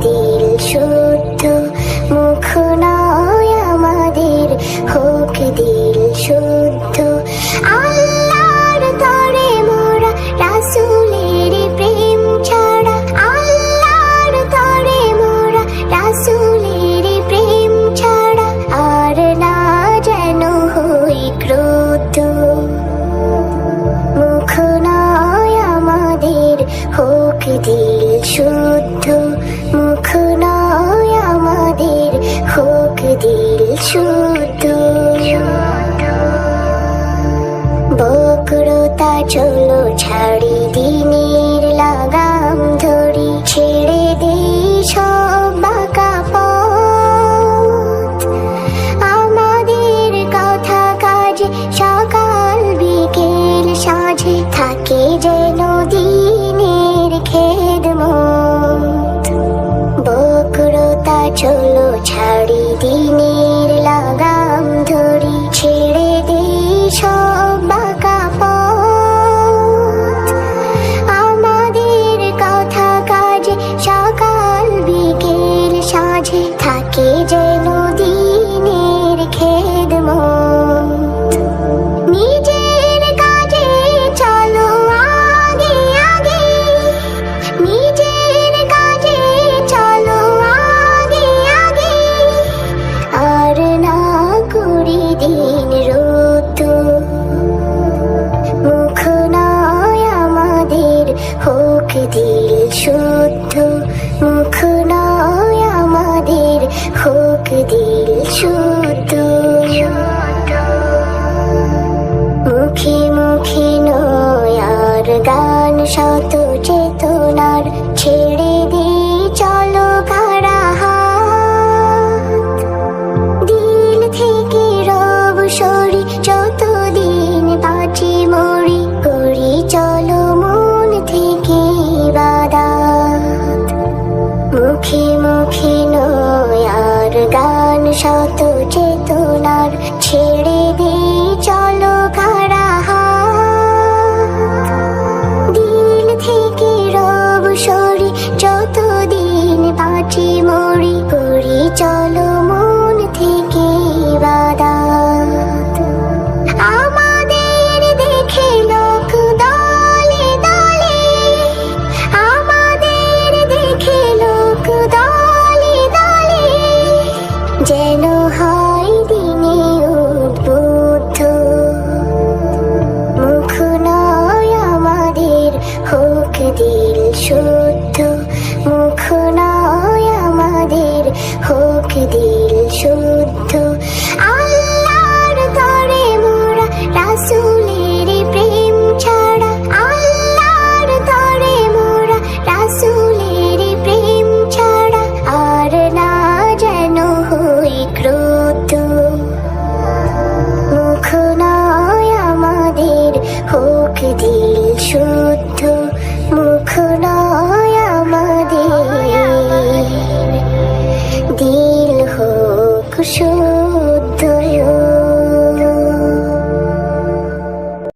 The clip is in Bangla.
দিল শুদ্ধ, মুখ নয় আমাদের হোক দিল শুদ্ধ। আল্লাহর তরে মোরা রাসূলের প্রেম ছাড়া, আল্লাহর তরে মোরা রাসূলের প্রেম ছাড়া আর না যেন হই ক্রুদ্ধ। মুখ নয় আমাদের হোক দিল শুদ্ধ, মুখ নয় আমাদের হোক দিল শুদ্ধ। বক্রতা চলো ছাড়ি দিনের লাগাম ধরি, ছেড়ে দেই সব বাঁকা পথ। আমাদের কথা কাজে সকাল বিকেল সাঁঝে থাকে যেন দিনের খেদমত। বক্রতা চলো ছাড়ি দিনের লাগাম ধরি, ছেড়ে দেই সব বাঁকা পথ। আমাদের কথা কাজে সকাল বিকেল সাঁঝে থাকে যেন দিনের খেদমত। নিজের কাজে চলো আগে আগে, নিজের কাজে চলো আগে আগে, আর না করি দিন রুদ্ধ। মুখ নয় আমাদের হোক দিল শুদ্ধ, মুখ নয় আমাদের হোক দিল শুদ্ধ। মুখে মুখে নয় আর গান শত চেতনার, ছেড়ে দিয়ে চলো কারা হাত। দিল থেকে রব সরি যতদিন বাঁচি মরি, করি চলো মন থেকে ইবাদত। মুখে মুখে নয় আর গান শত চেতনার, ছেড়ে দিয়ে চলো কারা হাত। দিল থেকে রব সরি যতদিন বাঁচি মরি, করি চলো মন থেকে ইবাদত। আমাদের দেখে লোক দলে দলে, আমাদের দেখে লোক দলে দলে, যেন হয় দিনে উদ্বুদ্ধ। মুখ নয় আমাদের হোক দিল শুদ্ধ, মুখ নয় আমাদের হোক দিল শুদ্ধ। আল্লাহর তরে মোরা রাসূলের প্রেম ছাড়া, আল্লাহর তরে মোরা রাসূলের প্রেম ছাড়া আর না যেন হই ক্রুদ্ধ। মুখ নয় আমাদের হোক দিল শুদ্ধ, মুখ নয় আমাদের দিল হোক শুদ্ধ।